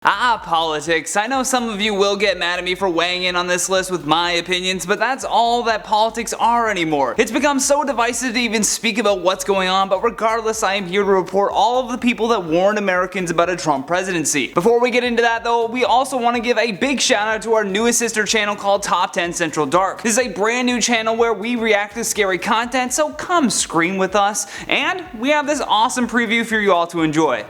Politics. I know some of you will get mad at me for weighing in on this list with my opinions, but that's all that politics are anymore. It's become so divisive to even speak about what's going on, but regardless, I am here to report all of the people that warned Americans about a Trump presidency. Before we get into that though, we also want to give a big shout out to our newest sister channel called Top 10 Central Dark. This is a brand new channel where we react to scary content, so come scream with us, and we have this awesome preview for you all to enjoy.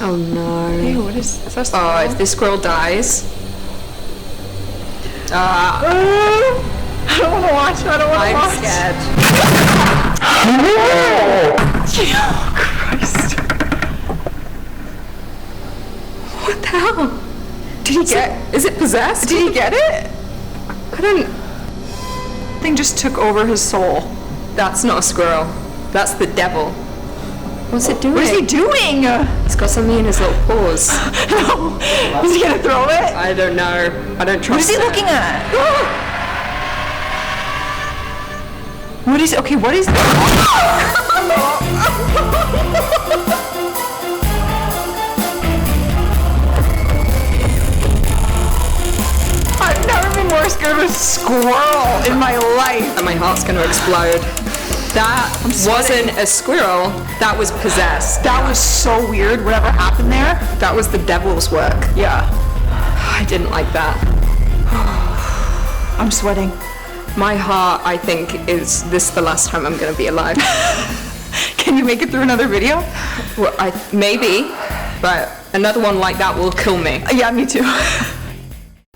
Oh no. Hey, what is that? Oh, if this squirrel dies. I don't want to watch. I don't want to watch. I'm scared. Oh, Christ. What the hell? Did he get? Is it possessed? Did he get it? I don't. Thing just took over his soul. That's not a squirrel. That's the devil. What's it doing? What is he doing? He's got something in his little paws. No. Is he gonna throw it? I don't know. I don't trust it. What is he looking at? What is? Okay, what is? I've never been more scared of a squirrel in my life. And my heart's gonna explode. That wasn't a squirrel, that was possessed. That was so weird, whatever happened there. That was the devil's work. Yeah. I didn't like that. I'm sweating. My heart, I think, is this the last time I'm gonna be alive. Can you make it through another video? Well, maybe, but another one like that will kill me. Yeah, me too.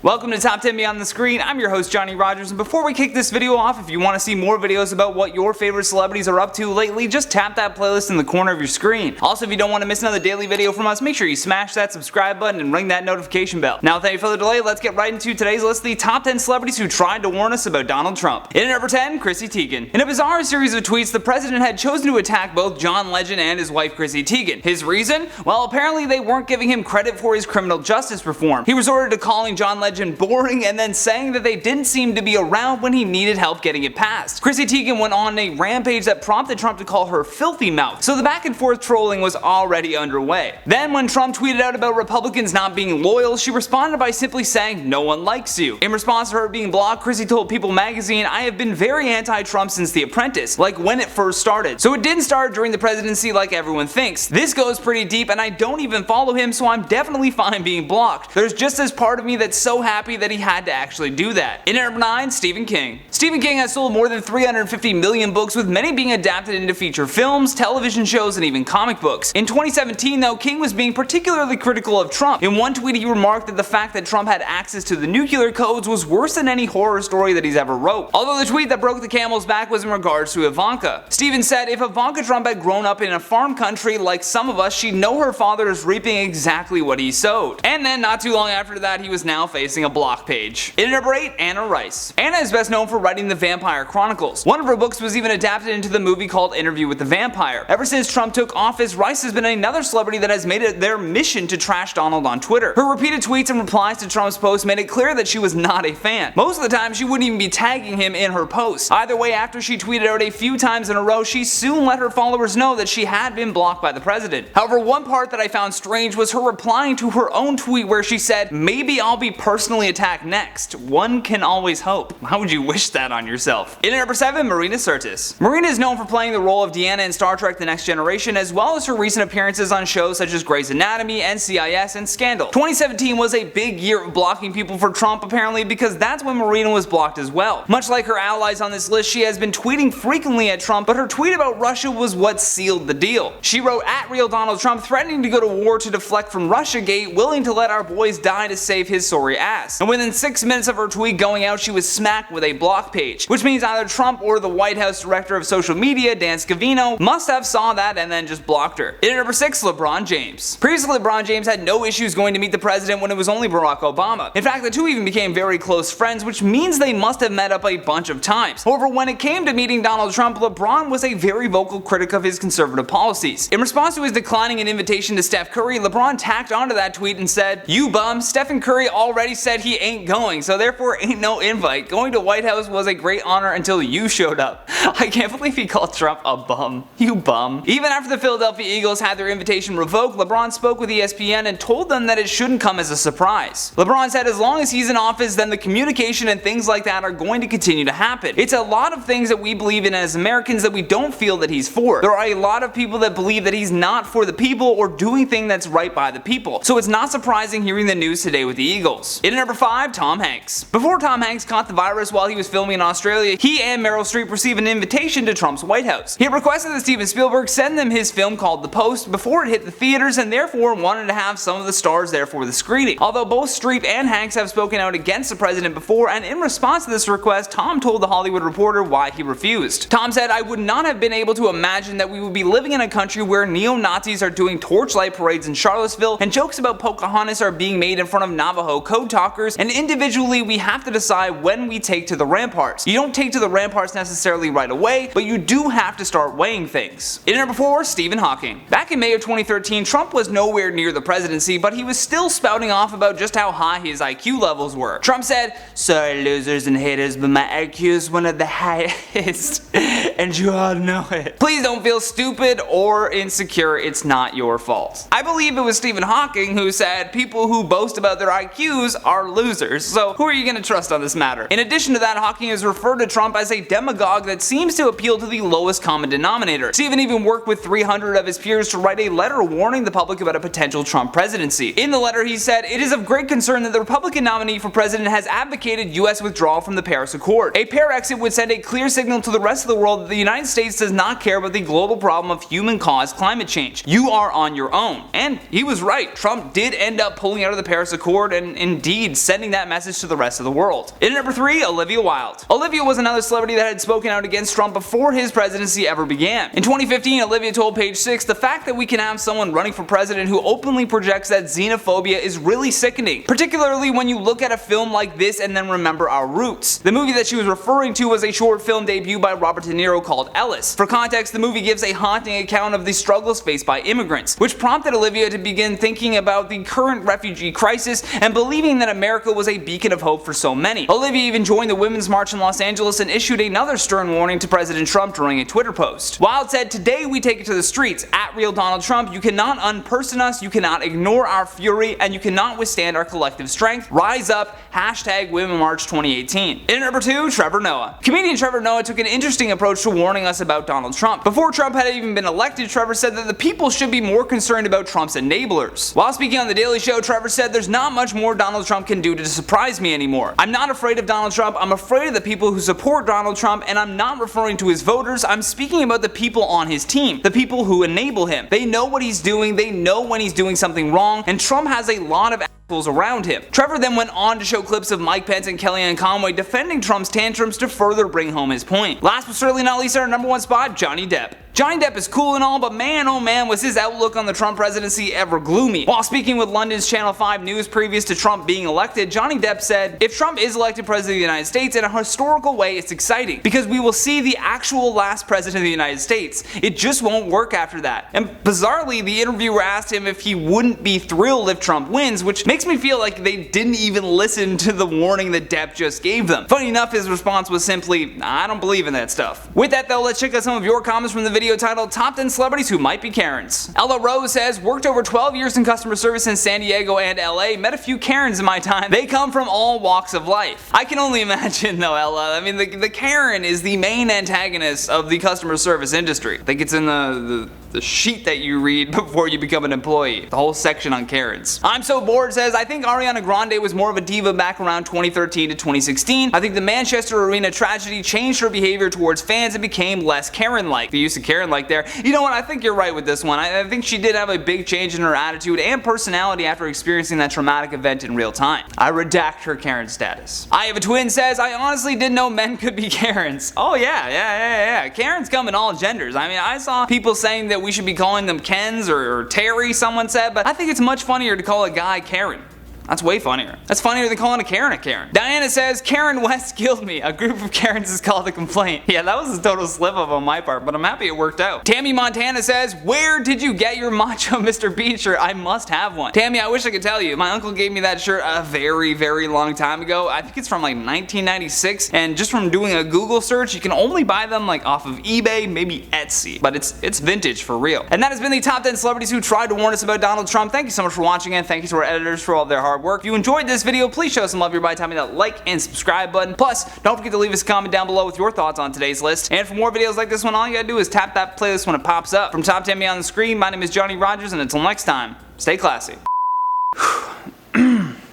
Welcome to Top 10 Beyond the Screen. I'm your host Johnny Rogers, and before we kick this video off, if you want to see more videos about what your favorite celebrities are up to lately, just tap that playlist in the corner of your screen. Also, if you don't want to miss another daily video from us, make sure you smash that subscribe button and ring that notification bell. Now, without any further delay, let's get right into today's list, the top 10 celebrities who tried to warn us about Donald Trump. In at number 10, Chrissy Teigen. In a bizarre series of tweets, the president had chosen to attack both John Legend and his wife Chrissy Teigen. His reason? Well, apparently they weren't giving him credit for his criminal justice reform. He resorted to calling John Legend boring and then saying that they didn't seem to be around when he needed help getting it passed. Chrissy Teigen went on a rampage that prompted Trump to call her filthy mouth, so the back and forth trolling was already underway. Then when Trump tweeted out about Republicans not being loyal, she responded by simply saying, "No one likes you." In response to her being blocked, Chrissy told People magazine, "I have been very anti-Trump since The Apprentice, like when it first started. So it didn't start during the presidency like everyone thinks. This goes pretty deep and I don't even follow him, so I'm definitely fine being blocked. There's just this part of me that's so happy that he had to actually do that." In at number 9, Stephen King. Stephen King has sold more than 350 million books, with many being adapted into feature films, television shows, and even comic books. In 2017 though, King was being particularly critical of Trump. In one tweet he remarked that the fact that Trump had access to the nuclear codes was worse than any horror story that he's ever wrote. Although the tweet that broke the camel's back was in regards to Ivanka. Stephen said, "If Ivanka Trump had grown up in a farm country like some of us, she'd know her father is reaping exactly what he sowed." And then not too long after that, he was now facing a block page. In at number 8, Anna Rice. Anna is best known for writing the Vampire Chronicles. One of her books was even adapted into the movie called Interview with the Vampire. Ever since Trump took office, Rice has been another celebrity that has made it their mission to trash Donald on Twitter. Her repeated tweets and replies to Trump's posts made it clear that she was not a fan. Most of the time, she wouldn't even be tagging him in her posts. Either way, after she tweeted out a few times in a row, she soon let her followers know that she had been blocked by the president. However, one part that I found strange was her replying to her own tweet where she said, "Maybe I'll be personally attacked next. One can always hope." How would you wish that on yourself? In at number 7, Marina Certais. Marina is known for playing the role of Deanna in Star Trek The Next Generation, as well as her recent appearances on shows such as Grey's Anatomy, NCIS, and Scandal. 2017 was a big year of blocking people for Trump apparently, because that's when Marina was blocked as well. Much like her allies on this list, she has been tweeting frequently at Trump, but her tweet about Russia was what sealed the deal. She wrote, "Real Donald Trump threatening to go to war to deflect from Russiagate, willing to let our boys die to save his sorry ass." And within 6 minutes of her tweet going out, she was smacked with a block page, which means either Trump or the White House director of social media, Dan Scavino, must have saw that and then just blocked her. In at number 6, Lebron James. Previously, LeBron James had no issues going to meet the president when it was only Barack Obama. In fact, the two even became very close friends, which means they must have met up a bunch of times. However, when it came to meeting Donald Trump, LeBron was a very vocal critic of his conservative policies. In response to his declining an invitation to Steph Curry, LeBron tacked onto that tweet and said, "You bum, Stephen Curry already Tice said he ain't going, so therefore ain't no invite. Going to White House was a great honor until you showed up. I can't believe he called Trump a bum. You bum. Even after the Philadelphia Eagles had their invitation revoked, LeBron spoke with ESPN and told them that it shouldn't come as a surprise. LeBron said as long as he's in office, then the communication and things like that are going to continue to happen. It's a lot of things that we believe in as Americans that we don't feel that he's for. There are a lot of people that believe that he's not for the people or doing things that's right by the people. So it's not surprising hearing the news today with the Eagles. In at number 5, Tom Hanks. Before Tom Hanks caught the virus while he was filming in Australia, he and Meryl Streep received an invitation to Trump's White House. He requested that Steven Spielberg send them his film called The Post before it hit the theaters and therefore wanted to have some of the stars there for the screening. Although both Streep and Hanks have spoken out against the president before, and in response to this request, Tom told The Hollywood Reporter why he refused. Tom said, "I would not have been able to imagine that we would be living in a country where neo-Nazis are doing torchlight parades in Charlottesville and jokes about Pocahontas are being made in front of Navajo code talkers, and individually we have to decide when we take to the ramparts. You don't take to the ramparts necessarily right away, but you do have to start weighing things." In number 4, Stephen Hawking. Back in May of 2013, Trump was nowhere near the presidency, but he was still spouting off about just how high his IQ levels were. Trump said, "Sorry losers and haters, but my IQ is one of the highest, and you all know it. Please don't feel stupid or insecure, it's not your fault." I believe it was Stephen Hawking who said people who boast about their IQs are losers, so who are you gonna trust on this matter? In addition to that, Hawking has referred to Trump as a demagogue that seems to appeal to the lowest common denominator. Stephen even worked with 300 of his peers to write a letter warning the public about a potential Trump presidency. In the letter he said, "It is of great concern that the Republican nominee for president has advocated US withdrawal from the Paris Accord. A pair exit would send a clear signal to the rest of the world that the United States does not care about the global problem of human-caused climate change. You are on your own." And he was right. Trump did end up pulling out of the Paris Accord and indeed sending that message to the rest of the world. In number 3, Olivia Wilde. Olivia was another celebrity that had spoken out against Trump before his presidency ever began. In 2015, Olivia told Page Six, "The fact that we can have someone running for president who openly projects that xenophobia is really sickening, particularly when you look at a film like this and then remember our roots." The movie that she was referring to was a short film debut by Robert De Niro called Ellis. For context, the movie gives a haunting account of the struggles faced by immigrants, which prompted Olivia to begin thinking about the current refugee crisis and believing that America was a beacon of hope for so many. Olivia even joined the Women's March in Los Angeles and issued another stern warning to President Trump during a Twitter post. Wilde said, "Today we take it to the streets. At real Donald Trump, you cannot unperson us, you cannot ignore our fury, and you cannot withstand our collective strength. Rise up, hashtag Women March 2018. In number 2, Trevor Noah. Comedian Trevor Noah took an interesting approach to warning us about Donald Trump. Before Trump had even been elected, Trevor said that the people should be more concerned about Trump's enablers. While speaking on The Daily Show, Trevor said, "There's not much more Donald Trump can do to surprise me anymore. I'm not afraid of Donald Trump, I'm afraid of the people who support Donald Trump, and I'm not referring to his voters, I'm speaking about the people on his team, the people who enable him. They know what he's doing, they know when he's doing something wrong, and Trump has a lot of around him." Trevor then went on to show clips of Mike Pence and Kellyanne Conway defending Trump's tantrums to further bring home his point. Last but certainly not least, our number 1 spot, Johnny Depp. Johnny Depp is cool and all, but man oh man was his outlook on the Trump presidency ever gloomy. While speaking with London's Channel 5 News previous to Trump being elected, Johnny Depp said, "If Trump is elected president of the United States, in a historical way it's exciting, because we will see the actual last president of the United States. It just won't work after that." And bizarrely, the interviewer asked him if he wouldn't be thrilled if Trump wins, which makes me feel like they didn't even listen to the warning that Depp just gave them. Funny enough, his response was simply, "I don't believe in that stuff." With that though, let's check out some of your comments from the video titled Top 10 Celebrities Who Might Be Karens. Ella Rose says, "Worked over 12 years in customer service in San Diego and LA, met a few Karens in my time. They come from all walks of life." I can only imagine though, Ella. I mean, the Karen is the main antagonist of the customer service industry. I think it's in the sheet that you read before you become an employee. The whole section on Karens. I'm So Bored says, "I think Ariana Grande was more of a diva back around 2013 to 2016. I think the Manchester Arena tragedy changed her behavior towards fans and became less Karen-like." The use of Karen-like there. You know what, I think you're right with this one. I think she did have a big change in her attitude and personality after experiencing that traumatic event in real time. I redact her Karen status. I Have a Twin says, "I honestly didn't know men could be Karens." Oh yeah. Karens come in all genders. I mean, I saw people saying that we should be calling them Kens or Terry, someone said, but I think it's much funnier to call a guy Karen. That's way funnier. That's funnier than calling a Karen a Karen. Diana says, Karen West killed me. A group of Karens is called a complaint. Yeah, that was a total slip up on my part, but I'm happy it worked out. Tammy Montana says, where did you get your Macho Mr. Bean shirt? I must have one. Tammy, I wish I could tell you. My uncle gave me that shirt a very, very long time ago. I think it's from like 1996, and just from doing a Google search, you can only buy them like off of eBay, maybe Etsy, but it's vintage for real. And that has been the top 10 celebrities who tried to warn us about Donald Trump. Thank you so much for watching, and thank you to our editors for all their hard work. If you enjoyed this video, please show some love here by tapping that like and subscribe button. Plus, don't forget to leave us a comment down below with your thoughts on today's list. And for more videos like this one, all you gotta do is tap that playlist when it pops up. From Top 10 Me on the Screen, my name is Johnny Rogers, and until next time, stay classy.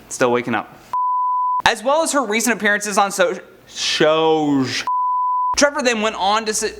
Still waking up. As well as her recent appearances on shows. Trevor then went on to say,